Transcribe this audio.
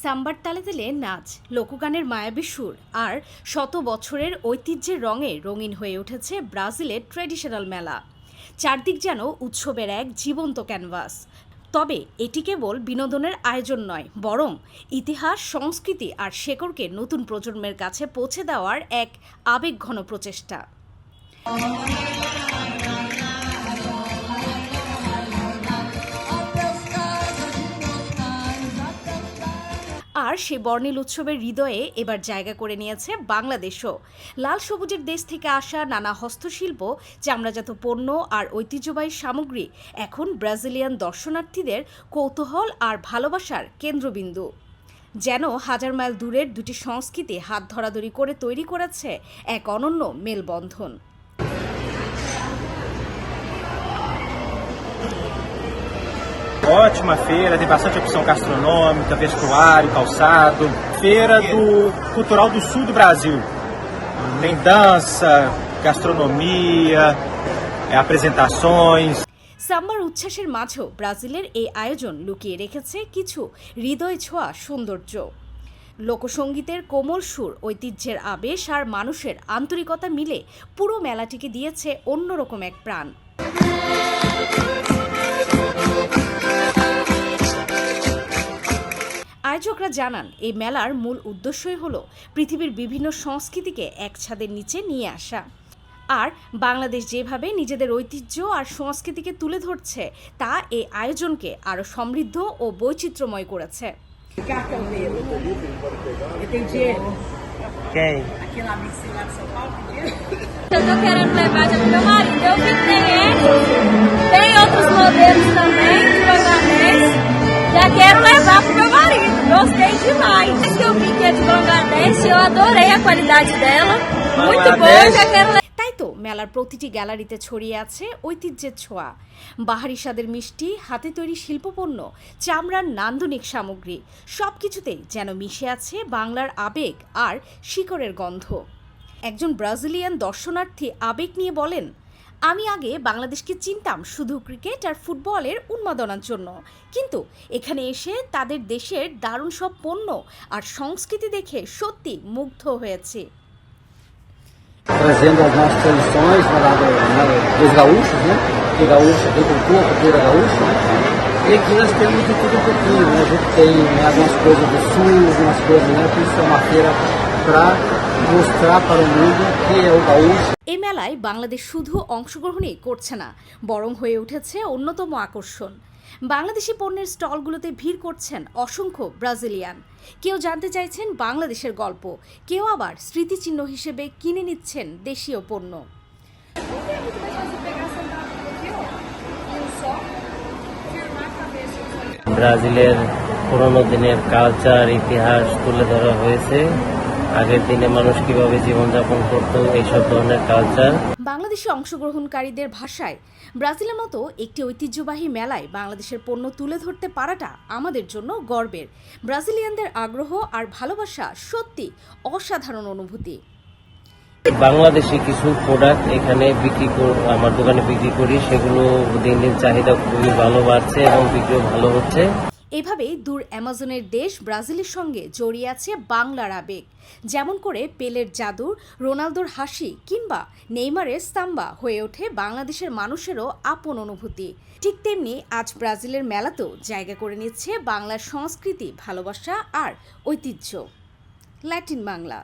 সাম্বার তালে তালে নাচ, লোকগানের মায়াবী সুর আর শত বছরের ঐতিহ্যের রঙে রঙিন হয়ে উঠেছে ব্রাজিলের ট্র্যাডিশনাল মেলা। চারদিক যেন উৎসবের এক জীবন্ত ক্যানভাস। তবে এটি কেবল বিনোদনের আয়োজন নয়, বরং ইতিহাস, সংস্কৃতি আর শেকড়কে নতুন প্রজন্মের কাছে পৌঁছে দেওয়ার এক আবেগঘন প্রচেষ্টা। আর সে বর্ণিল উৎসবের হৃদয়ে এবার জায়গা করে নিয়েছে বাংলাদেশও। লাল সবুজের দেশ থেকে আসা নানা হস্তশিল্প, চামড়াজাত পণ্য আর ঐতিহ্যবাহী সামগ্রী এখন ব্রাজিলিয়ান দর্শনার্থীদের কৌতূহল আর ভালোবাসার কেন্দ্রবিন্দু। যেন হাজার মাইল দূরের দুটি সংস্কৃতি হাত ধরাধরি করে তৈরি করেছে এক অনন্য মেলবন্ধন। Ótima feira, tem bastante opção gastronômica, vestuário, calçado. Feira do Cultural do Sul do Brasil. Tem dança, gastronomia, apresentações. Sambar উচ্ছ্বাসের মাঝেও ব্রাজিলের এই আয়োজন লুকিয়ে রেখেছে কিছু হৃদয় ছোঁয়া সৌন্দর্য। লোকসঙ্গীতের কোমল সুর, ঐতিহ্যের আবেশ আর মানুষের আন্তরিকতা মিলে পুরো মেলাটিকে দিয়েছে অন্যরকম এক প্রাণ। আয়োজকরা জানান, এই মেলার মূল উদ্দেশ্যই হলো পৃথিবীর বিভিন্ন সংস্কৃতিকে এক ছাদের নিচে নিয়ে আসা। আর বাংলাদেশ যেভাবে নিজেদের ঐতিহ্য আর সংস্কৃতিকে তুলে ধরছে, তা এই আয়োজনকে আরও সমৃদ্ধ ও বৈচিত্র্যময় করেছে। Eu tô querendo levar já pro meu marido. Eu vi que tem ele, tem outros modelos também de Bangladesh. Já quero levar pro meu marido. Gostei demais. Esse que eu vi que é de Bangladesh, eu adorei a qualidade dela. Muito boa, já quero levar. তাই তো মেলার প্রতিটি গ্যালারিতে ছড়িয়ে আছে ঐতিহ্যের ছোঁয়া। বাহারি স্বাদের মিষ্টি, হাতে তৈরি শিল্পপণ্য, চামড়ার নান্দনিক সামগ্রী, সবকিছুতেই যেন মিশে আছে বাংলার আবেগ আর শিকড়ের গন্ধ। একজন ব্রাজিলিয়ান দর্শনার্থী আবেগ নিয়ে বলেন, আমি আগে বাংলাদেশকে চিনতাম শুধু ক্রিকেট আর ফুটবলের উন্মাদনার জন্য, কিন্তু এখানে এসে তাদের দেশের দারুণ সব পণ্য আর সংস্কৃতি দেখে সত্যি মুগ্ধ হয়েছে। Trazendo as nossas tradições dos gaúchos, né? Porque gaúcho tem cultura gaúcha, né? E aqui nós temos de tudo um pouquinho, né? A gente tem, né, algumas coisas do sul, algumas coisas, né? Por isso é uma feira para mostrar para o mundo que é o gaúcho. এই মেলায় বাংলাদেশ শুধু অংশগ্রহণই করছে না, বরং হয়ে উঠেছে অন্যতম আকর্ষণ। বাংলাদেশি পণ্যের স্টলগুলোতে ভিড় করছেন অসংখ্য ব্রাজিলিয়ান। কেউ জানতে চাইছেন বাংলাদেশের গল্প, কেউ আবার স্মৃতিচিহ্ন হিসেবে কিনে নিচ্ছেন দেশীয় পণ্য। ব্রাজিলের পুরনো দিনের কালচার, ইতিহাস তুলে ধরা হয়েছে। আগের দিনে মানুষ কিভাবে জীবনযাপন করত, এইসব ধরনের কালচার। বাংলাদেশি অংশগ্রহণকারীদের ভাষায়, ব্রাজিলের মতো একটি ঐতিহ্যবাহী মেলায় বাংলাদেশের পণ্য তুলে ধরতে পারাটা আমাদের জন্য গর্বের। ব্রাজিলিয়ানদের আগ্রহ আর ভালোবাসা সত্যি অসাধারণ অনুভূতি। বাংলাদেশি কিছু প্রোডাক্ট এখানে আমার দোকানে বিক্রি করি, সেগুলো দিন দিন চাহিদা খুবই ভালো বাড়ছে এবং বিক্রিও ভালো হচ্ছে। এভাবেই দূর অ্যামাজনের দেশ ব্রাজিলের সঙ্গে জড়িয়ে আছে বাংলার আবেগ। যেমন করে পেলের জাদু, রোনালদোর হাসি কিংবা নেইমারের সাম্বা হয়ে ওঠে বাংলাদেশের মানুষেরও আপন অনুভূতি, ঠিক তেমনি আজ ব্রাজিলের মেলাতেও জায়গা করে নিচ্ছে বাংলার সংস্কৃতি, ভালোবাসা আর ঐতিহ্য। ল্যাটিন বাংলা।